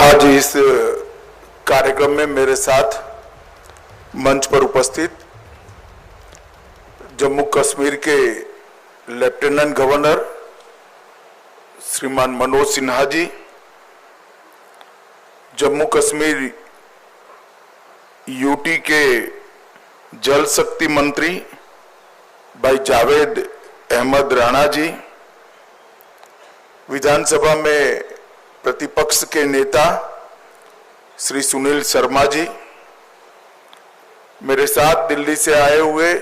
आज इस कार्यक्रम में मेरे साथ मंच पर उपस्थित जम्मू कश्मीर के लेफ्टिनेंट गवर्नर श्रीमान मनोज सिन्हा जी, जम्मू कश्मीर यूटी के जल शक्ति मंत्री भाई जावेद अहमद राणा जी, विधानसभा में प्रतिपक्ष के नेता श्री सुनील शर्मा जी, मेरे साथ दिल्ली से आए हुए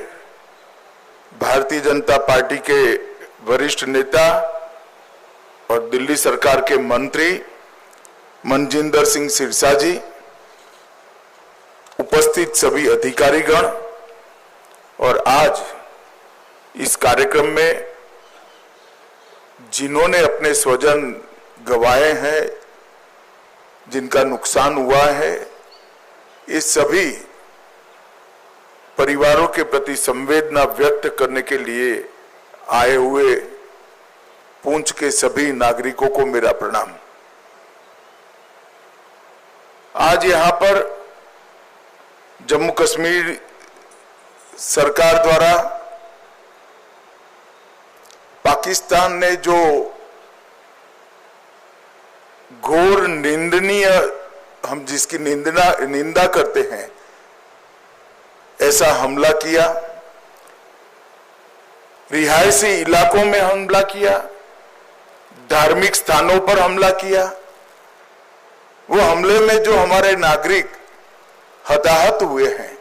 भारतीय जनता पार्टी के वरिष्ठ नेता और दिल्ली सरकार के मंत्री मनजिंदर सिंह सिरसा जी, उपस्थित सभी अधिकारीगण और आज इस कार्यक्रम में जिन्होंने अपने स्वजन गंवाए हैं, जिनका नुकसान हुआ है, इस सभी परिवारों के प्रति संवेदना व्यक्त करने के लिए आए हुए पुंछ के सभी नागरिकों को मेरा प्रणाम। आज यहां पर जम्मू कश्मीर सरकार द्वारा पाकिस्तान ने जो घोर निंदनीय, हम जिसकी निंदा करते हैं, ऐसा हमला किया, रिहायशी इलाकों में हमला किया, धार्मिक स्थानों पर हमला किया। वो हमले में जो हमारे नागरिक हताहत हुए हैं,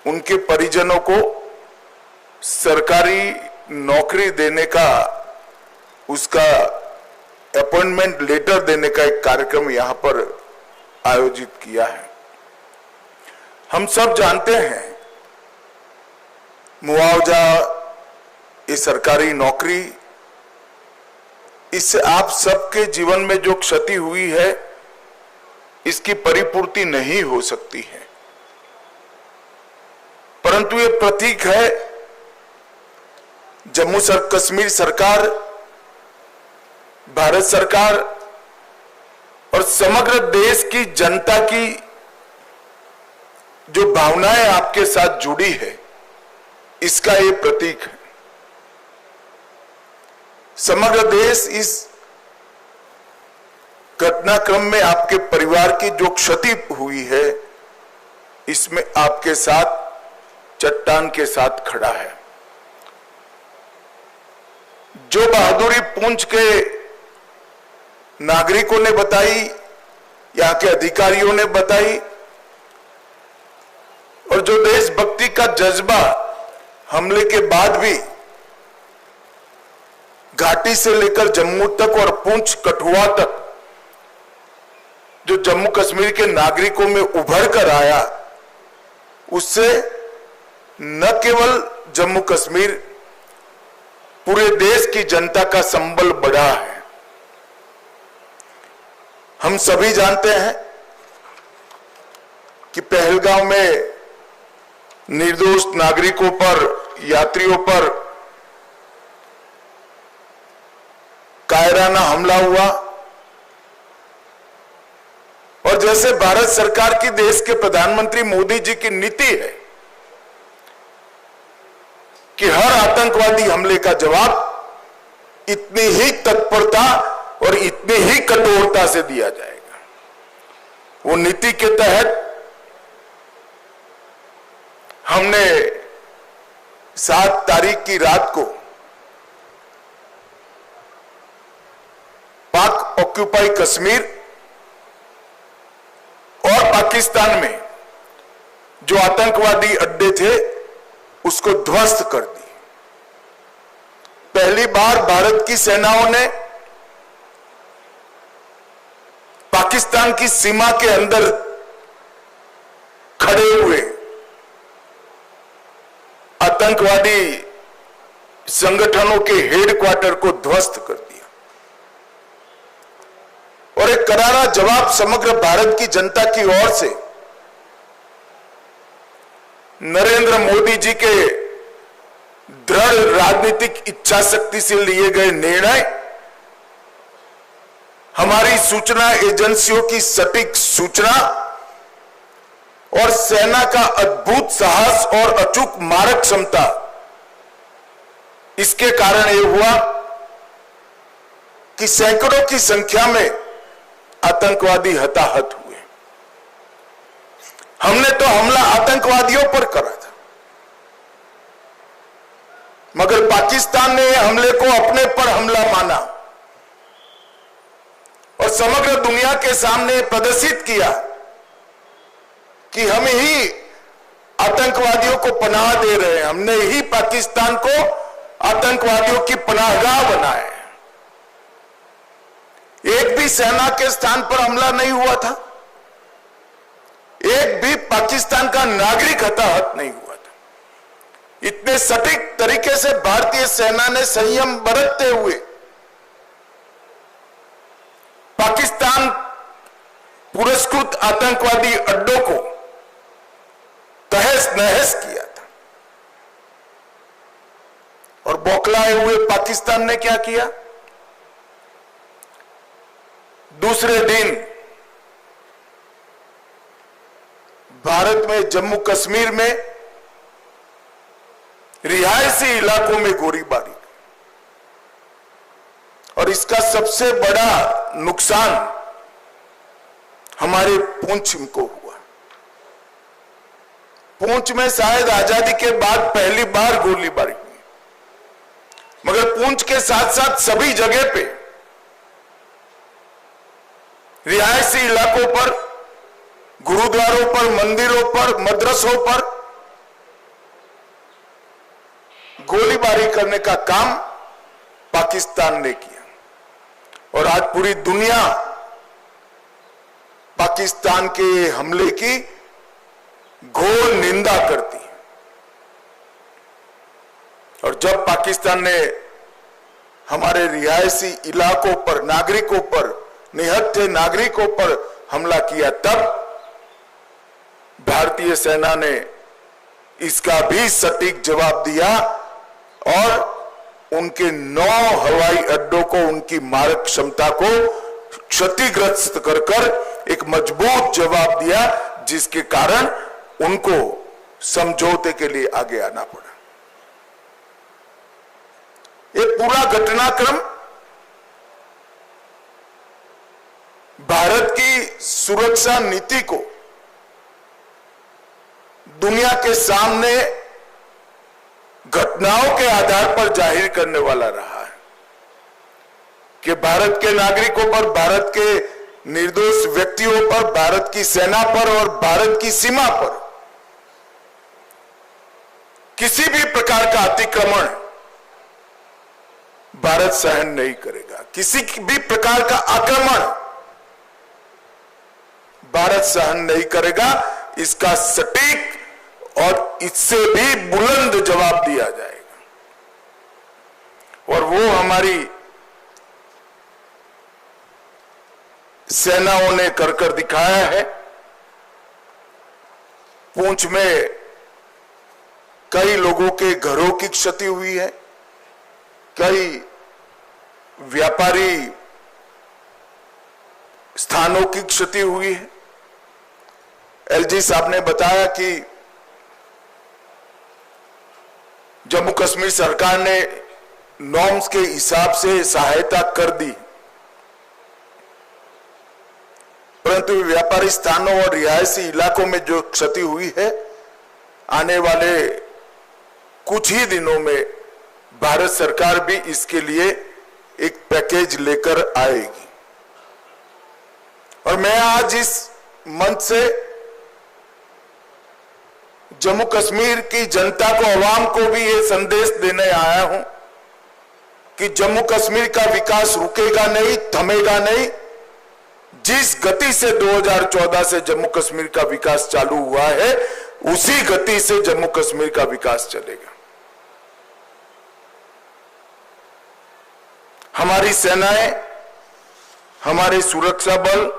उनके परिजनों को सरकारी नौकरी देने का, उसका अपॉइंटमेंट लेटर देने का एक कार्यक्रम यहां पर आयोजित किया है। हम सब जानते हैं मुआवजा, ये सरकारी नौकरी, इससे आप सबके जीवन में जो क्षति हुई है, इसकी परिपूर्ति नहीं हो सकती है, परंतु ये प्रतीक है जम्मू कश्मीर सरकार, भारत सरकार और समग्र देश की जनता की जो भावनाएं आपके साथ जुड़ी है, इसका ये प्रतीक है। समग्र देश इस घटनाक्रम में आपके परिवार की जो क्षति हुई है, इसमें आपके साथ चट्टान के साथ खड़ा है। जो बहादुरी पुंछ के नागरिकों ने बताई, यहां के अधिकारियों ने बताई, और जो देशभक्ति का जज्बा हमले के बाद भी घाटी से लेकर जम्मू तक और पुंछ कठुआ तक जो जम्मू कश्मीर के नागरिकों में उभर कर आया, उससे न केवल जम्मू कश्मीर, पूरे देश की जनता का संबल बढ़ा है। हम सभी जानते हैं कि पहलगांव में निर्दोष नागरिकों पर, यात्रियों पर कायराना हमला हुआ, और जैसे भारत सरकार की, देश के प्रधानमंत्री मोदी जी की नीति है कि हर आतंकवादी हमले का जवाब इतनी ही तत्परता और इतनी ही कठोरता से दिया जाएगा। वो नीति के तहत हमने 7 तारीख की रात को पाक ऑक्यूपाई कश्मीर और पाकिस्तान में जो आतंकवादी अड्डे थे, उसको ध्वस्त कर दी। पहली बार भारत की सेनाओं ने पाकिस्तान की सीमा के अंदर खड़े हुए आतंकवादी संगठनों के हेडक्वार्टर को ध्वस्त कर दिया, और एक करारा जवाब समग्र भारत की जनता की ओर से नरेंद्र मोदी जी के दृढ़ राजनीतिक इच्छा शक्ति से लिए गए निर्णय हमारी सूचना एजेंसियों की सटीक सूचना और सेना का अद्भुत साहस और अचूक मारक क्षमता, इसके कारण यह हुआ कि सैकड़ों की संख्या में आतंकवादी हताहत हुए। हमने तो हमला आतंकवादियों पर करा था, मगर पाकिस्तान ने हमले को अपने पर हमला माना और समग्र दुनिया के सामने प्रदर्शित किया कि हम ही आतंकवादियों को पनाह दे रहे हैं, हमने ही पाकिस्तान को आतंकवादियों की पनाहगाह बनाया है। एक भी सेना के स्थान पर हमला नहीं हुआ था, एक भी पाकिस्तान का नागरिक हताहत नहीं हुआ था। इतने सटीक तरीके से भारतीय सेना ने संयम बरतते हुए पाकिस्तान पुरस्कृत आतंकवादी अड्डों को तहस नहस किया था। और बौखलाए हुए पाकिस्तान ने क्या किया? दूसरे दिन भारत में जम्मू कश्मीर में रिहायशी इलाकों में गोलीबारी, और इसका सबसे बड़ा नुकसान हमारे पुंछ को हुआ। पुंछ में शायद आजादी के बाद पहली बार गोलीबारी हुई, मगर पुंछ के साथ साथ सभी जगह पे रिहायशी इलाकों पर, गुरुद्वारों पर, मंदिरों पर, मदरसों पर गोलीबारी करने का काम पाकिस्तान ने किया। और आज पूरी दुनिया पाकिस्तान के हमले की घोर निंदा करती है। और जब पाकिस्तान ने हमारे रिहायशी इलाकों पर, नागरिकों पर, निहत्थे नागरिकों पर हमला किया, तब भारतीय सेना ने इसका भी सटीक जवाब दिया और उनके 9 हवाई अड्डों को, उनकी मारक क्षमता को क्षतिग्रस्त कर कर एक मजबूत जवाब दिया, जिसके कारण उनको समझौते के लिए आगे आना पड़ा। ये पूरा घटनाक्रम भारत की सुरक्षा नीति को दुनिया के सामने घटनाओं के आधार पर जाहिर करने वाला रहा है कि भारत के नागरिकों पर, भारत के निर्दोष व्यक्तियों पर, भारत की सेना पर और भारत की सीमा पर किसी भी प्रकार का अतिक्रमण भारत सहन नहीं करेगा। किसी भी प्रकार का आक्रमण भारत सहन नहीं करेगा। इसका सटीक और इससे भी बुलंद जवाब दिया जाएगा। और वो हमारी सेनाओं ने कर दिखाया है। पुंछ में कई लोगों के घरों की क्षति हुई है, कई व्यापारी स्थानों की क्षति हुई है। एलजी साहब ने बताया कि जम्मू कश्मीर सरकार ने नॉर्म्स के हिसाब से सहायता कर दी, परंतु व्यापारी स्थानों और रिहायशी इलाकों में जो क्षति हुई है, आने वाले कुछ ही दिनों में भारत सरकार भी इसके लिए एक पैकेज लेकर आएगी। और मैं आज इस मंच से जम्मू कश्मीर की जनता को, आवाम को भी ये संदेश देने आया हूं कि जम्मू कश्मीर का विकास रुकेगा नहीं, थमेगा नहीं। जिस गति से 2014 से जम्मू कश्मीर का विकास चालू हुआ है, उसी गति से जम्मू कश्मीर का विकास चलेगा। हमारी सेनाएं, हमारे सुरक्षा बल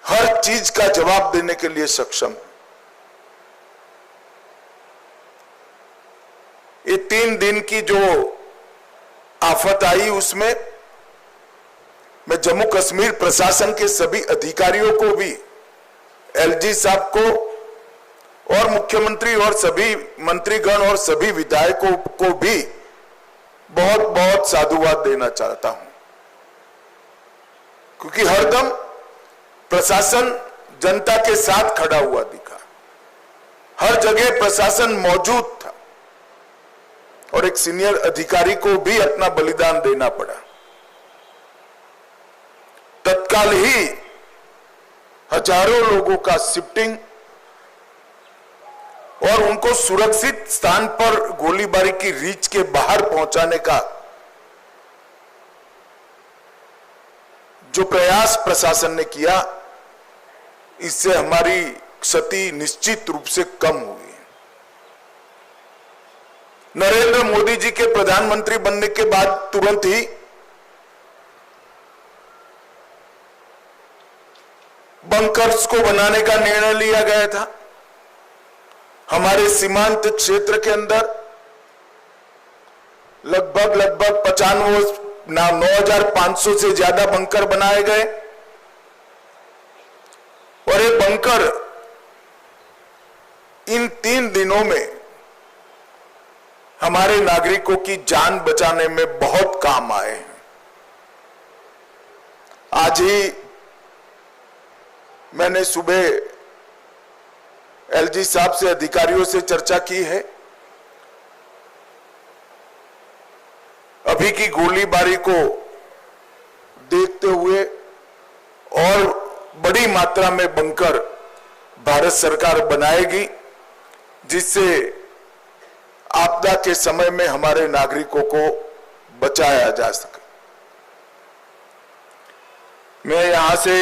हर चीज का जवाब देने के लिए सक्षम है। ये 3 दिन की जो आफत आई उसमें मैं जम्मू कश्मीर प्रशासन के सभी अधिकारियों को भी, एलजी साहब को और मुख्यमंत्री और सभी मंत्रीगण और सभी विधायकों को भी बहुत बहुत साधुवाद देना चाहता हूं, क्योंकि हरदम प्रशासन जनता के साथ खड़ा हुआ दिखा, हर जगह प्रशासन मौजूद था और एक सीनियर अधिकारी को भी अपना बलिदान देना पड़ा। तत्काल ही हजारों लोगों का शिफ्टिंग और उनको सुरक्षित स्थान पर गोलीबारी की रीच के बाहर पहुंचाने का जो प्रयास प्रशासन ने किया, इससे हमारी क्षति निश्चित रूप से कम हुई। नरेंद्र मोदी जी के प्रधानमंत्री बनने के बाद तुरंत ही बंकर्स को बनाने का निर्णय लिया गया था। हमारे सीमांत क्षेत्र के अंदर लगभग 9,500 से ज्यादा बंकर बनाए गए और ये बंकर इन 3 दिनों में हमारे नागरिकों की जान बचाने में बहुत काम आए हैं। आज ही मैंने सुबह एलजी साहब से, अधिकारियों से चर्चा की है। अभी की गोलीबारी को देखते हुए और बड़ी मात्रा में बंकर भारत सरकार बनाएगी, जिससे आपदा के समय में हमारे नागरिकों को बचाया जा सके। मैं यहां से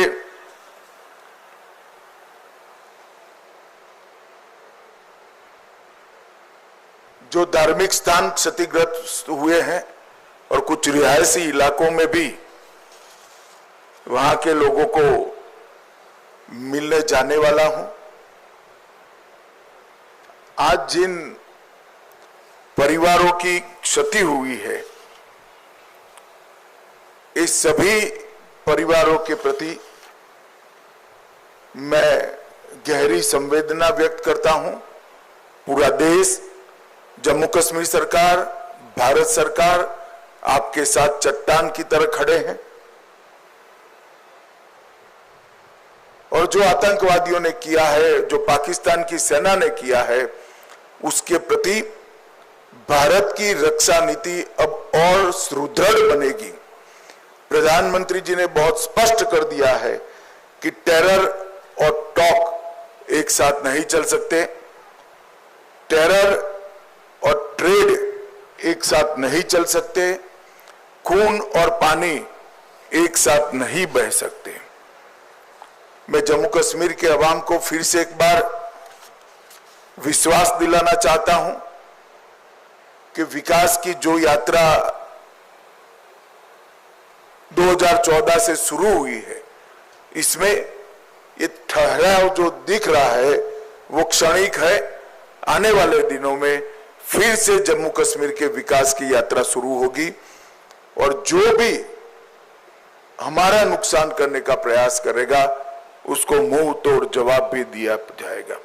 जो धार्मिक स्थान क्षतिग्रस्त हुए हैं और कुछ रिहायशी इलाकों में भी वहां के लोगों को मिलने जाने वाला हूं। आज जिन परिवारों की क्षति हुई है, इस सभी परिवारों के प्रति मैं गहरी संवेदना व्यक्त करता हूं। पूरा देश, जम्मू कश्मीर सरकार, भारत सरकार आपके साथ चट्टान की तरह खड़े हैं और जो आतंकवादियों ने किया है, जो पाकिस्तान की सेना ने किया है, उसके प्रति भारत की रक्षा नीति अब और सुदृढ़ बनेगी। प्रधानमंत्री जी ने बहुत स्पष्ट कर दिया है कि टेरर और टॉक एक साथ नहीं चल सकते, टेरर और ट्रेड एक साथ नहीं चल सकते, खून और पानी एक साथ नहीं बह सकते। मैं जम्मू कश्मीर के अवाम को फिर से एक बार विश्वास दिलाना चाहता हूं कि विकास की जो यात्रा 2014 से शुरू हुई है, इसमें ये ठहराव जो दिख रहा है वो क्षणिक है। आने वाले दिनों में फिर से जम्मू कश्मीर के विकास की यात्रा शुरू होगी और जो भी हमारा नुकसान करने का प्रयास करेगा, उसको मुंह तोड़ जवाब भी दिया जाएगा।